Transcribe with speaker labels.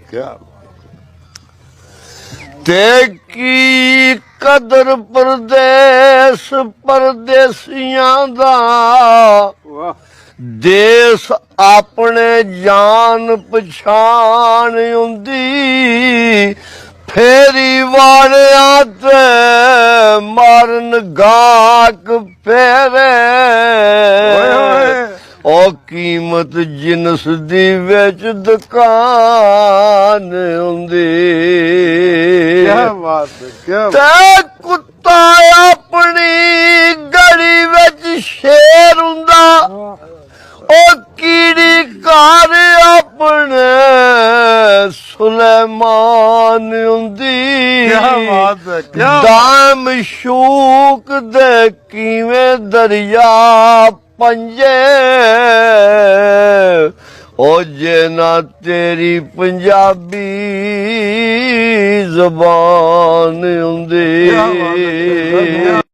Speaker 1: क्या ते की कदर परदेस परदेसियां दा देश अपने जान पछाण हुंदी फेरी वालिया ते मारन गाक फेरे ओ कीमत जिनस दी विच दुकान हुंदी ते कुत्ता अपनी गली विच शेर हुंदा ओ कीड़ी घर अपने सुलेमान हुंदी दाम शूक दे किवें दरिया पंजे ओ जे ना तेरी पंजाबी ज़बान हुंदी